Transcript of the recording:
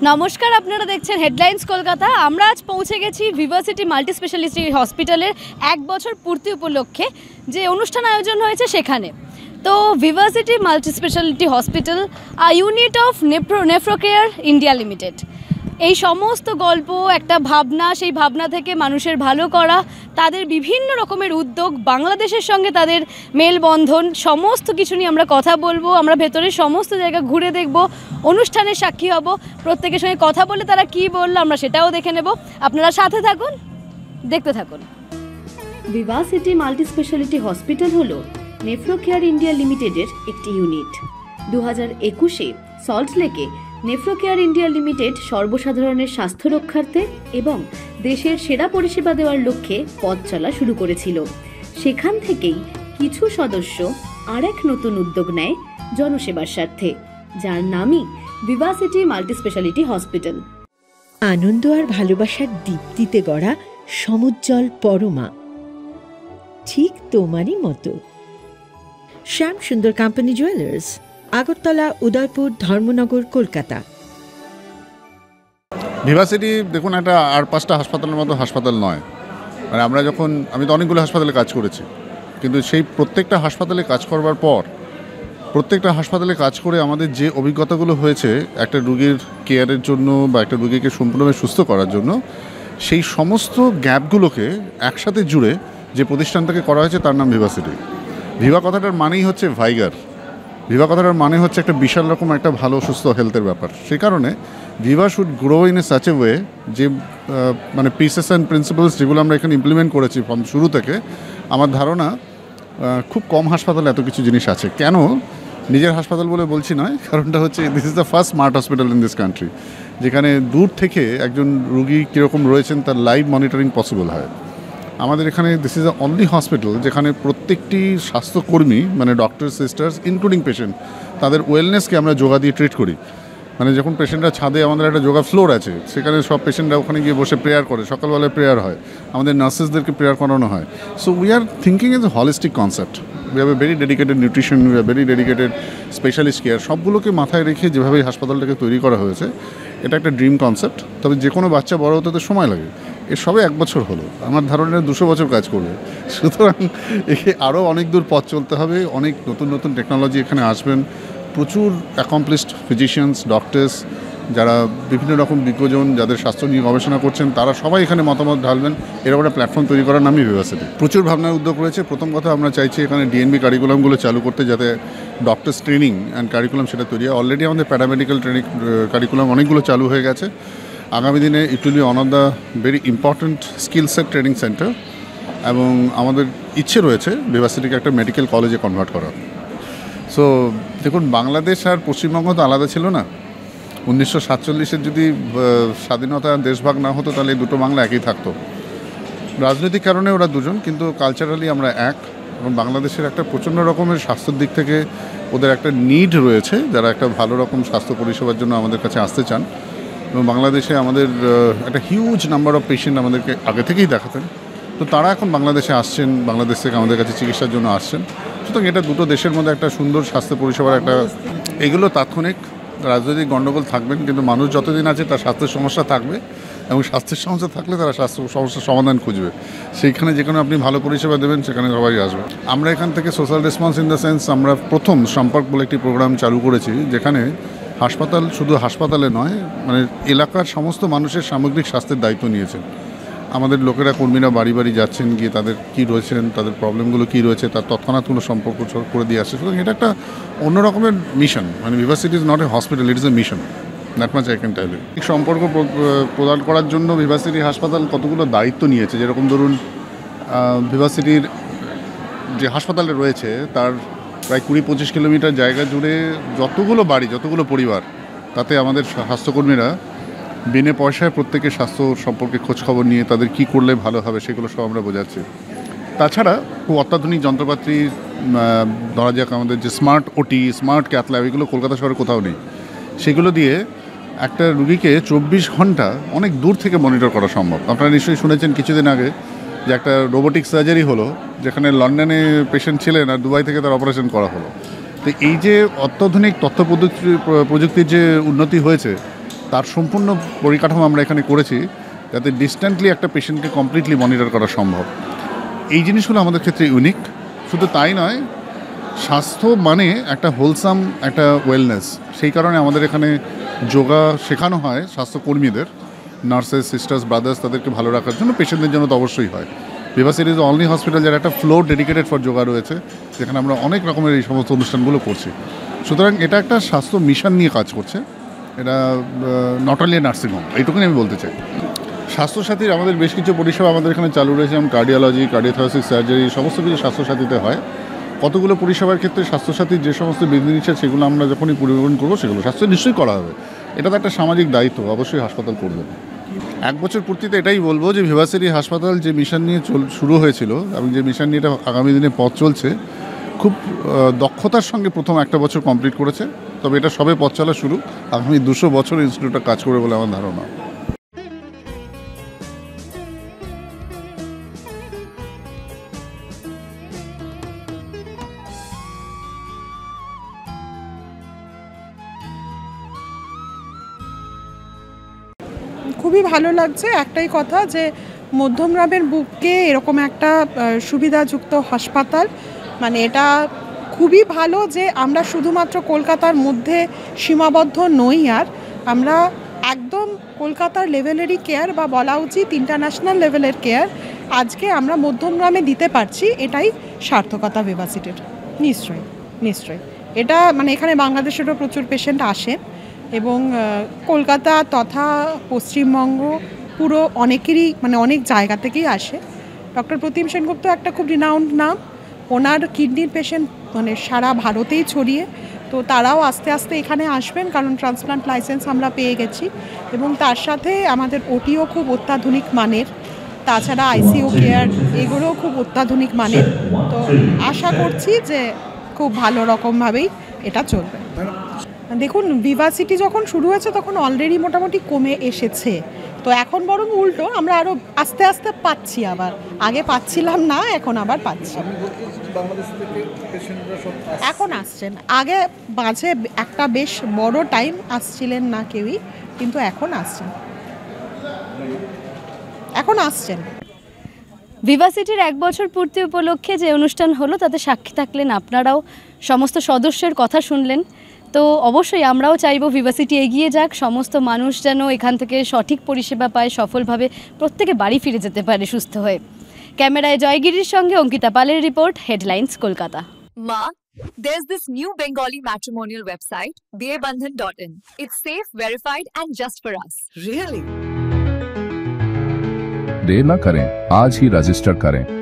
নমস্কার, আপনারা দেখছেন হেডলাইন্স কলকাতা। আমরা আজ পৌঁছে গেছি ভিভাসিটি মাল্টি স্পেশালিটি হসপিটালের 1 বছর পূর্তি উপলক্ষে যে অনুষ্ঠান আয়োজন হয়েছে সেখানে। তো Vivacity multi speciality hospital unit of Nephrocare India limited, এই সমস্ত গল্প একটা ভাবনা, সেই ভাবনা থেকে মানুষের ভালো করা, তাদের বিভিন্ন রকমের উদ্যোগ, বাংলাদেশের সঙ্গে তাদের মেলবন্ধন, সমস্ত কিছু নিয়ে আমরা কথা বলবো। আমরা ভেতরের সমস্ত জায়গা ঘুরে দেখব, অনুষ্ঠানের সাক্ষী হব, প্রত্যেকের সঙ্গে কথা বলে তারা কি বললো আমরা সেটাও দেখে নেব। আপনারা সাথে থাকুন, দেখতে থাকুন। ভিভাসিটি মাল্টি স্পেশালিটি হসপিটাল হলো নেফ্রোকেয়ার ইন্ডিয়া লিমিটেডের একটি ইউনিট। 2021-এ সল্টলেকে নেফ্রোকেয়ার ইন্ডিয়া লিমিটেড সর্বসাধারণের স্বাস্থ্য রক্ষার্থে এবং দেশের সেরা পরিষেবা দেওয়ার লক্ষ্যে পথ চলা শুরু করেছিল। সেখান থেকেই কিছু সদস্য আরেক নতুন উদ্যোগ নেয় জনসেবার স্বার্থে, যার নামই ভিভাসিটি মাল্টি স্পেশালিটি হসপিটাল। আনন্দ আর ভালোবাসার দীপ্তিতে গড়া সমুজ্জ্বল পরমা, ঠিক তোমারই মতো। শ্যাম সুন্দর কোম্পানি জুয়েলার্স, আগরতলা, উদয়পুর, ধর্মনগর, কলকাতা। ভিভাসিটি দেখুন, একটা আর 5টা হাসপাতালের মতো হাসপাতাল নয়। মানে আমি তো অনেকগুলো হাসপাতালে কাজ করেছি, কিন্তু সেই প্রত্যেকটা হাসপাতালে কাজ করবার পর, প্রত্যেকটা হাসপাতালে কাজ করে আমাদের যে অভিজ্ঞতাগুলো হয়েছে একটা রুগীর কেয়ারের জন্য বা একটা রুগীকে সম্পূর্ণভাবে সুস্থ করার জন্য, সেই সমস্ত গ্যাপগুলোকে একসাথে জুড়ে যে প্রতিষ্ঠানটাকে করা হয়েছে তার নাম ভিভাসিটি। ভিভা কথাটার মানেই হচ্ছে ভাইগার। ভিভা কথাটার মানে হচ্ছে একটা বিশাল রকম একটা ভালো সুস্থ হেলথের ব্যাপার। সেই কারণে Viva should grow in a such a way যে মানে পিসেস অ্যান্ড প্রিন্সিপালস যেগুলো আমরা এখানে ইমপ্লিমেন্ট করেছি ফ্রম শুরু থেকে, আমার ধারণা খুব কম হাসপাতালে এত কিছু জিনিস আছে। কেন নিজের হাসপাতাল বলে বলছি নয়, কারণটা হচ্ছে this is the first smart hospital in this country, যেখানে দূর থেকে একজন রুগী কীরকম রয়েছেন তার লাইভ মনিটরিং পসিবল হয়। আমাদের এখানে this is the only hospital যেখানে প্রত্যেকটি স্বাস্থ্যকর্মী, মানে ডক্টর, সিস্টার্স, ইনক্লুডিং পেশেন্ট, তাদের ওয়েলনেসকে আমরা যোগা দিয়ে ট্রিট করি। মানে যখন পেশেন্টরা ছাদে, আমাদের একটা যোগা ফ্লোর আছে, সেখানে সব পেশেন্টরা ওখানে গিয়ে বসে প্রেয়ার করে, সকালবেলায় প্রেয়ার হয়, আমাদের নার্সেসদেরকে প্রেয়ার করানো হয়। So we are thinking is a holistic concept. We have a very dedicated nutrition, we have very dedicated specialist care. সবগুলোকে মাথায় রেখে যেভাবে হাসপাতালটাকে তৈরি করা হয়েছে, এটা একটা ড্রিম কনসেপ্ট। তবে যে কোনো বাচ্চা বড় হতে তো সময় লাগে। এর সবে 1 বছর হলো, আমার ধারণা 200 বছর কাজ করবে। সুতরাং একে আরও অনেক দূর পথ চলতে হবে। অনেক নতুন নতুন টেকনোলজি এখানে আসবেন, প্রচুর অ্যাকমপ্লিশড ফিজিশিয়ানস, ডক্টরস, যারা বিভিন্ন রকম বিজ্ঞজন, যাদের স্বাস্থ্য নিয়ে গবেষণা করছেন, তারা সবাই এখানে মতামত ঢালবেন। এরকম একটা প্ল্যাটফর্ম তৈরি করার নামই ভিভাসিটি। প্রচুর ভাবনার উদ্যোগ রয়েছে। প্রথম কথা, আমরা চাইছি এখানে ডিএনবি কারিকুলামগুলো চালু করতে, যাতে ডক্টরস ট্রেনিং অ্যান্ড কারিকুলাম সেটা তৈরি হয়। অলরেডি আমাদের প্যারামেডিক্যাল ট্রেনিং কারিকুলাম অনেকগুলো চালু হয়ে গেছে। আগামী দিনে it will be one of the very important skill set training centre, এবং আমাদের ইচ্ছে রয়েছে ভিভাসিটিকে একটা মেডিকেল কলেজে কনভার্ট করার। সো দেখুন, বাংলাদেশ আর পশ্চিমবঙ্গ তো আলাদা ছিল না। 1947-এর যদি স্বাধীনতা, দেশভাগ না হতো, তাহলে দুটো বাংলা একই থাকতো। রাজনৈতিক কারণে ওরা দুজন, কিন্তু কালচারালি আমরা এক। এবং বাংলাদেশের একটা প্রচণ্ড রকমের স্বাস্থ্যের দিক থেকে ওদের একটা নিড রয়েছে, যারা একটা ভালো রকম স্বাস্থ্য পরিষেবার জন্য আমাদের কাছে আসতে চান। এবং বাংলাদেশে আমাদের একটা হিউজ নাম্বার অফ পেশেন্ট আমাদেরকে আগে থেকেই দেখাতেন, তো তারা এখন বাংলাদেশে আসছেন, বাংলাদেশ থেকে আমাদের কাছে চিকিৎসার জন্য আসছেন। সুতরাং এটা দুটো দেশের মধ্যে একটা সুন্দর স্বাস্থ্য পরিষেবার একটা, এগুলো তাৎক্ষণিক রাজনৈতিক গণ্ডগোল থাকবেন, কিন্তু মানুষ যতদিন আছে তার স্বাস্থ্যের সমস্যা থাকবে, এবং স্বাস্থ্যের সমস্যা থাকলে তারা স্বাস্থ্য সমস্যার সমাধান খুঁজবে। সেইখানে যেখানে আপনি ভালো পরিষেবা দেবেন, সেখানে সবাই আসবে। আমরা এখান থেকে social response in the sense, আমরা প্রথম সম্পর্ক বলে একটি প্রোগ্রাম চালু করেছি, যেখানে হাসপাতাল শুধু হাসপাতালে নয়, মানে এলাকার সমস্ত মানুষের সামগ্রিক স্বাস্থ্যের দায়িত্ব নিয়েছেন। আমাদের লোকেরা, কর্মীরা বাড়ি বাড়ি যাচ্ছেন, গিয়ে তাদের কী রয়েছেন, তাদের প্রবলেমগুলো কী রয়েছে, তার তৎক্ষণাৎ কোনো সম্পর্ক করে দিয়ে আসছে। সুতরাং এটা একটা অন্য রকমের মিশন। মানে Vivacity is not a hospital, it is a mission. That much I can tell you. এই সম্পর্ক প্রদান করার জন্য ভিভাসিটি হাসপাতাল কতগুলো দায়িত্ব নিয়েছে। যেরকম ধরুন, ভিভাসিটির যে হাসপাতালে রয়েছে তার প্রায় 20-25 কিলোমিটার জায়গা জুড়ে যতগুলো বাড়ি, যতগুলো পরিবার, তাতে আমাদের স্বাস্থ্যকর্মীরা বিনে পয়সায় প্রত্যেকের স্বাস্থ্য সম্পর্কে খোঁজখবর নিয়ে তাদের কী করলে ভালো হবে সেগুলো সব আমরা বোঝাচ্ছি। তাছাড়া খুব অত্যাধুনিক যন্ত্রপাতি, ধরা যাক আমাদের যে স্মার্ট ওটি, স্মার্ট ক্যাথল্যাব, এগুলো কলকাতা শহরে কোথাও নেই। সেগুলো দিয়ে একটা রুগীকে 24 ঘন্টা অনেক দূর থেকে মনিটর করা সম্ভব। আপনারা নিশ্চয়ই শুনেছেন কিছুদিন আগে যে একটা রোবোটিক সার্জারি হলো, যেখানে লন্ডনে পেশেন্ট ছিলেন আর দুবাই থেকে তার অপারেশন করা হলো। তো এই যে অত্যাধুনিক তথ্য প্রযুক্তির যে উন্নতি হয়েছে, তার সম্পূর্ণ পরিকাঠামো আমরা এখানে করেছি যাতে ডিস্ট্যান্টলি একটা পেশেন্টকে কমপ্লিটলি মনিটর করা সম্ভব। এই জিনিসগুলো আমাদের ক্ষেত্রে ইউনিক। শুধু তাই নয়, স্বাস্থ্য মানে একটা হোলসাম একটা ওয়েলনেস, সেই কারণে আমাদের এখানে যোগা শেখানো হয় স্বাস্থ্যকর্মীদের, নার্সেস, সিস্টার্স, ব্রাদার্স, তাদেরকে ভালো রাখার জন্য। পেশেন্টদের জন্য তো অবশ্যই হয়। ভিভাসিটি ইজ অনলি হসপিটাল যার একটা ফ্লোর ডেডিকেটেড ফর যোগা রয়েছে, যেখানে আমরা অনেক রকমের এই সমস্ত অনুষ্ঠানগুলো করছি। সুতরাং এটা একটা স্বাস্থ্য মিশন নিয়ে কাজ করছে, এটা নট অনলি নার্সিংহোম, এইটুকুনি আমি বলতে চাই। স্বাস্থ্যসাথীর আমাদের বেশ কিছু পরিষেবা আমাদের এখানে চালু রয়েছে, যেমন কার্ডিওলজি, কার্ডিওথোরাসিক সার্জারি, সমস্ত কিছু স্বাস্থ্যসাথীতে হয়। কতগুলো পরিষেবার ক্ষেত্রে স্বাস্থ্যসাথীর যে সমস্ত বিধিনিষেধ সেগুলো আমরা যখনই পরিবহন করবো, সেগুলো স্বাস্থ্য নিশ্চয়ই করা হবে। এটা তো একটা সামাজিক দায়িত্ব, অবশ্যই হাসপাতাল করবে। 1 বছর পূর্তিতে এটাই বলবো যে ভিভাসিটি হাসপাতাল যে মিশন নিয়ে শুরু হয়েছিল এবং যে মিশন নিয়ে এটা আগামী দিনে পথ চলছে, খুব দক্ষতার সঙ্গে প্রথম 1 বছর কমপ্লিট করেছে। তবে এটা সবে পথ চলা শুরু, আগামী 200 বছর ইনস্টিটিউটটা কাজ করবে বলে আমার ধারণা। খুবই ভালো লাগছে। একটাই কথা যে মধ্যমগ্রামের বুকে এরকম একটা সুবিধাযুক্ত হাসপাতাল, মানে এটা খুবই ভালো যে আমরা শুধুমাত্র কলকাতার মধ্যে সীমাবদ্ধ নই, আর আমরা একদম কলকাতার লেভেলেরই কেয়ার, বা বলা উচিত ইন্টারন্যাশনাল লেভেলের কেয়ার আজকে আমরা মধ্যমগ্রামে দিতে পারছি। এটাই সার্থকতা ভিভাসিটির। নিশ্চয়ই নিশ্চয়ই এটা মানে এখানে বাংলাদেশেরও প্রচুর পেশেন্ট আসেন এবং কলকাতা তথা পশ্চিমবঙ্গ পুরো অনেকেরই মানে অনেক জায়গা থেকেই আসে। ডক্টর প্রতিম সেনগুপ্ত একটা খুব রিনাউন্ড নাম, ওনার কিডনির পেশেন্ট মানে সারা ভারতেই ছড়িয়ে, তো তারাও আস্তে আস্তে এখানে আসবেন কারণ ট্রান্সপ্লান্ট লাইসেন্স আমরা পেয়ে গেছি এবং তার সাথে আমাদের ওটিও খুব অত্যাধুনিক মানের, তাছাড়া আইসিইউ কেয়ার এগুলোও খুব অত্যাধুনিক মানের। তো আশা করছি যে খুব ভালো রকমভাবেই এটা চলবে। দেখুন, ভিভাসিটি যখন শুরু হয়েছে তখন অলরেডি মোটামুটি কমে এসেছে, তো এখন বরং উল্টো আমরা আরও আস্তে আস্তে পাচ্ছি, আবার আগে পাচ্ছিলাম না, এখন আবার পাচ্ছি। এখন আসছেন, আগে মাঝে একটা বেশ বড় টাইম আসছিলেন না কেউই, কিন্তু এখন আসছেন। ভিভাসিটির 1 বছর পূর্তি উপলক্ষে যে অনুষ্ঠান হলো তাতে সাক্ষী থাকলেন আপনারাও, সমস্ত সদস্যের কথা শুনলেন। তো অবশ্যই আমরাও চাইবো ভিভাসিটি এগিয়ে যাক, সমস্ত মানুষ যেন এখান থেকে সঠিক পরিষেবা পায়, সফলভাবে প্রত্যেকে বাড়ি ফিরে যেতে পারে সুস্থ হয়ে। ক্যামেরায় জয়গিরির সঙ্গে অঙ্কিতা পালের report, headlines Kolkata. Ma, there's this new Bengali matrimonial website, BABandhan.in. It's safe, verified, and just for us. Really? देर न करें, आज ही रजिस्टर करें।